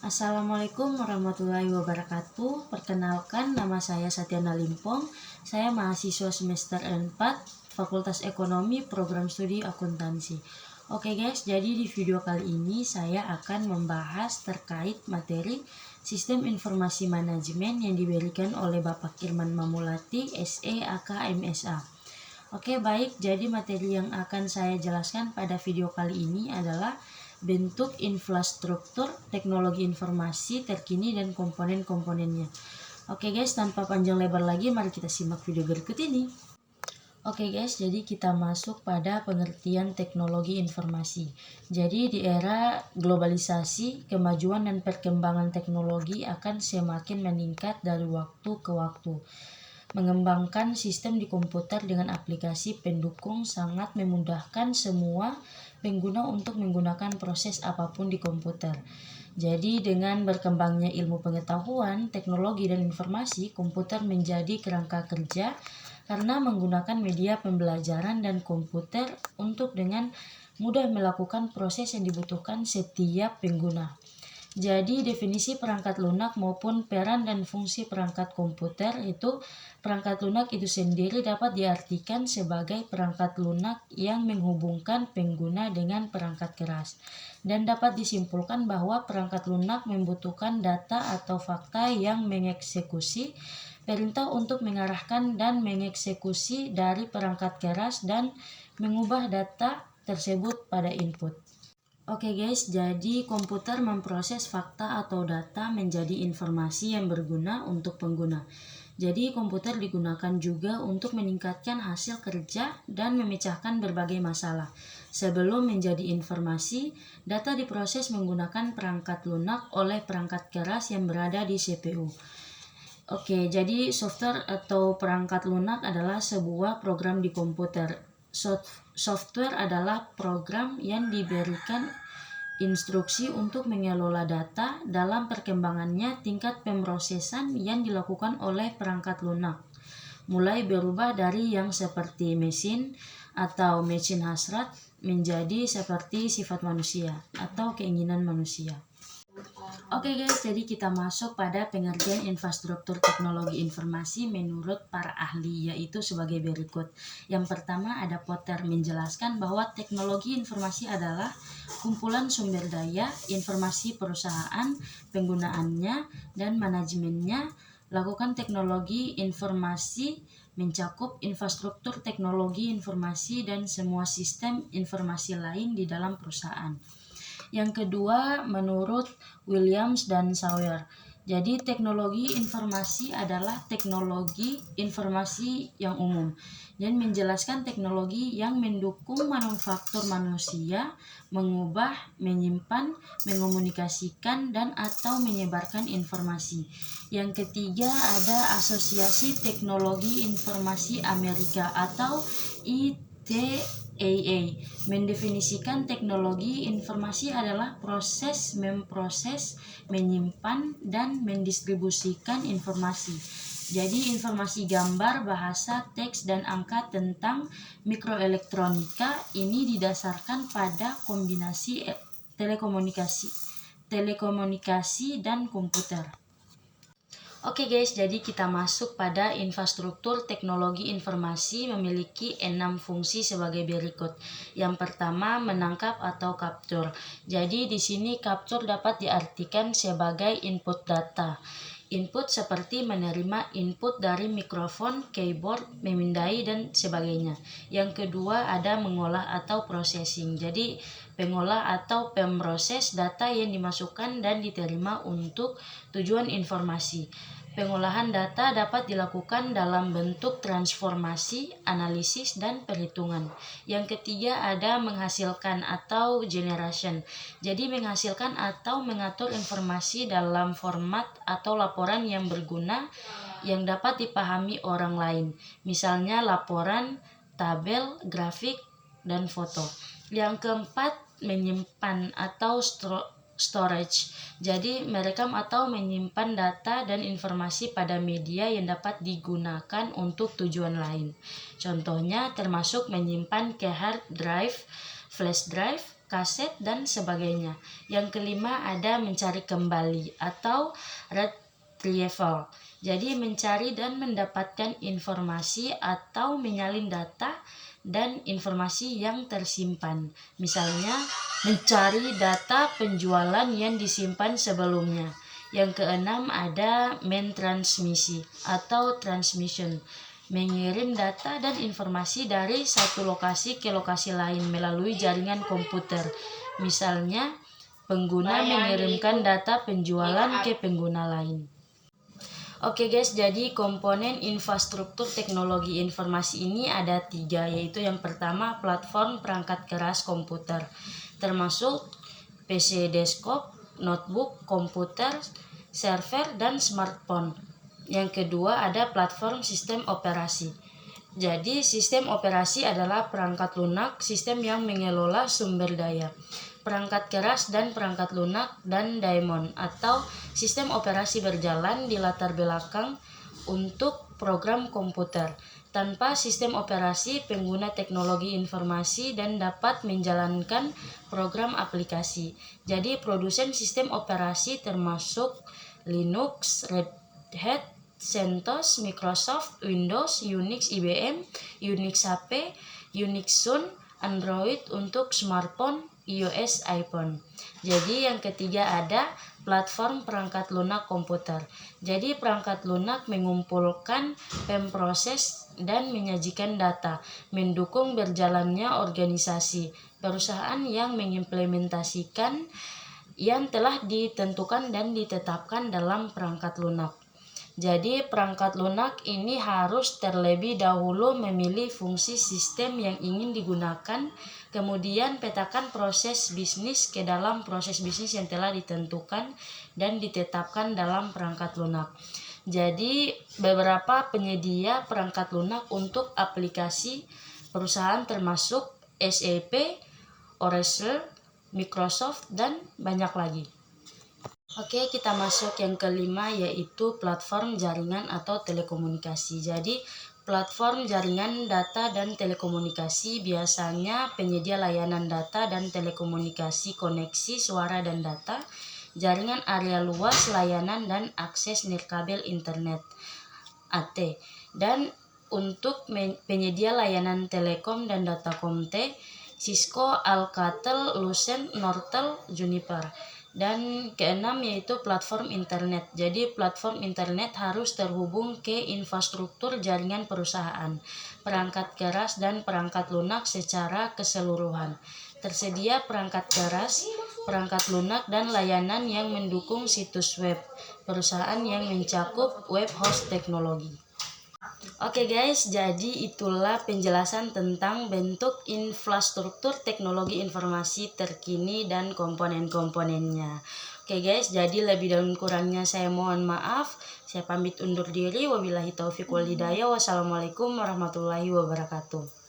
Assalamualaikum warahmatullahi wabarakatuh. Perkenalkan, nama saya Satyana Limpong. Saya mahasiswa semester 4 Fakultas Ekonomi Program Studi Akuntansi. Oke guys, jadi di video kali ini saya akan membahas terkait materi Sistem Informasi Manajemen yang diberikan oleh Bapak Irman Mamulati, SE AK MSA. Oke baik, jadi materi yang akan saya jelaskan pada video kali ini adalah bentuk infrastruktur teknologi informasi terkini dan komponen-komponennya. Oke guys, tanpa panjang lebar lagi, mari kita simak video berikut ini. Oke guys, jadi kita masuk pada pengertian teknologi informasi. Jadi di era globalisasi, kemajuan dan perkembangan teknologi akan semakin meningkat dari waktu ke waktu. Mengembangkan sistem di komputer dengan aplikasi pendukung sangat memudahkan semua pengguna untuk menggunakan proses apapun di komputer. Jadi dengan berkembangnya ilmu pengetahuan, teknologi dan informasi, komputer menjadi kerangka kerja karena menggunakan media pembelajaran dan komputer untuk dengan mudah melakukan proses yang dibutuhkan setiap pengguna. Jadi definisi perangkat lunak maupun peran dan fungsi perangkat komputer itu, perangkat lunak itu sendiri dapat diartikan sebagai perangkat lunak yang menghubungkan pengguna dengan perangkat keras. Dan dapat disimpulkan bahwa perangkat lunak membutuhkan data atau fakta yang mengeksekusi perintah untuk mengarahkan dan mengeksekusi dari perangkat keras dan mengubah data tersebut pada input. Oke guys, jadi komputer memproses fakta atau data menjadi informasi yang berguna untuk pengguna. Jadi komputer digunakan juga untuk meningkatkan hasil kerja dan memecahkan berbagai masalah. Sebelum menjadi informasi, data diproses menggunakan perangkat lunak oleh perangkat keras yang berada di CPU. Oke, jadi software atau perangkat lunak adalah sebuah program di komputer. Software adalah program yang diberikan instruksi untuk mengelola data. Dalam perkembangannya, tingkat pemrosesan yang dilakukan oleh perangkat lunak mulai berubah dari yang seperti mesin atau mesin hasrat menjadi seperti sifat manusia atau keinginan manusia. Oke guys, jadi kita masuk pada pengertian infrastruktur teknologi informasi menurut para ahli, yaitu sebagai berikut. Yang pertama ada Potter menjelaskan bahwa teknologi informasi adalah kumpulan sumber daya informasi perusahaan, penggunaannya dan manajemennya. Lakukan teknologi informasi mencakup infrastruktur teknologi informasi dan semua sistem informasi lain di dalam perusahaan. Yang kedua, menurut Williams dan Sawyer, jadi teknologi informasi adalah teknologi informasi yang umum dan menjelaskan teknologi yang mendukung manufaktur manusia, mengubah, menyimpan, mengomunikasikan, dan atau menyebarkan informasi. Yang ketiga ada Asosiasi Teknologi Informasi Amerika atau ITAA, mendefinisikan teknologi informasi adalah proses memproses, menyimpan, dan mendistribusikan informasi. Jadi informasi gambar, bahasa, teks, dan angka tentang mikroelektronika ini didasarkan pada kombinasi telekomunikasi dan komputer. Oke guys, jadi kita masuk pada infrastruktur teknologi informasi memiliki 6 fungsi sebagai berikut. Yang pertama, menangkap atau capture. Jadi di sini capture dapat diartikan sebagai input data. Input seperti menerima input dari mikrofon, keyboard, memindai, dan sebagainya. Yang kedua ada mengolah atau processing. Jadi pengolah atau pemroses data yang dimasukkan dan diterima untuk tujuan informasi. Pengolahan data dapat dilakukan dalam bentuk transformasi, analisis, dan perhitungan. Yang ketiga ada menghasilkan atau generation. Jadi menghasilkan atau mengatur informasi dalam format atau laporan yang berguna yang dapat dipahami orang lain. Misalnya laporan, tabel, grafik, dan foto. Yang keempat menyimpan atau storage. Jadi merekam atau menyimpan data dan informasi pada media yang dapat digunakan untuk tujuan lain. Contohnya termasuk menyimpan ke hard drive, flash drive, kaset, dan sebagainya. Yang kelima ada mencari kembali atau retrieval. Jadi mencari dan mendapatkan informasi atau menyalin data dan informasi yang tersimpan. Misalnya mencari data penjualan yang disimpan sebelumnya. Yang keenam ada main transmisi atau transmission. Mengirim data dan informasi dari satu lokasi ke lokasi lain melalui jaringan komputer. Misalnya, pengguna mengirimkan data penjualan ke pengguna lain. Oke guys, jadi komponen infrastruktur teknologi informasi ini ada 3, yaitu yang pertama platform perangkat keras komputer, termasuk PC desktop, notebook, komputer, server, dan smartphone. Yang kedua ada platform sistem operasi. Jadi sistem operasi adalah perangkat lunak, sistem yang mengelola sumber daya, perangkat keras dan perangkat lunak dan daemon atau sistem operasi berjalan di latar belakang untuk program komputer. Tanpa sistem operasi, pengguna teknologi informasi dan dapat menjalankan program aplikasi. Jadi produsen sistem operasi termasuk Linux, Red Hat, CentOS, Microsoft, Windows, Unix, IBM, Unix HP, Unix Sun, Android untuk smartphone, iOS, iPhone. Jadi yang ketiga ada platform perangkat lunak komputer. Jadi perangkat lunak mengumpulkan, memproses, dan menyajikan data, mendukung berjalannya organisasi, perusahaan yang mengimplementasikan yang telah ditentukan dan ditetapkan dalam perangkat lunak. Jadi perangkat lunak ini harus terlebih dahulu memilih fungsi sistem yang ingin digunakan, kemudian petakan proses bisnis ke dalam proses bisnis yang telah ditentukan dan ditetapkan dalam perangkat lunak. Jadi beberapa penyedia perangkat lunak untuk aplikasi perusahaan termasuk SAP, Oracle, Microsoft, dan banyak lagi. Oke, kita masuk yang kelima, yaitu platform jaringan atau telekomunikasi. Jadi platform jaringan data dan telekomunikasi biasanya penyedia layanan data dan telekomunikasi, koneksi suara dan data, jaringan area luas, layanan dan akses nirkabel internet (AT). Dan untuk penyedia layanan telekom dan datacom Cisco, Alcatel, Lucent, Nortel, Juniper. Dan keenam yaitu platform internet. Jadi platform internet harus terhubung ke infrastruktur jaringan perusahaan, perangkat keras dan perangkat lunak secara keseluruhan. Tersedia perangkat keras, perangkat lunak, dan layanan yang mendukung situs web perusahaan yang mencakup web host teknologi. Oke guys, jadi itulah penjelasan tentang bentuk infrastruktur teknologi informasi terkini dan komponen-komponennya. Oke guys, jadi lebih dan kurangnya saya mohon maaf. Saya pamit undur diri. Wabillahi taufiq wal hidayah. Wassalamualaikum warahmatullahi wabarakatuh.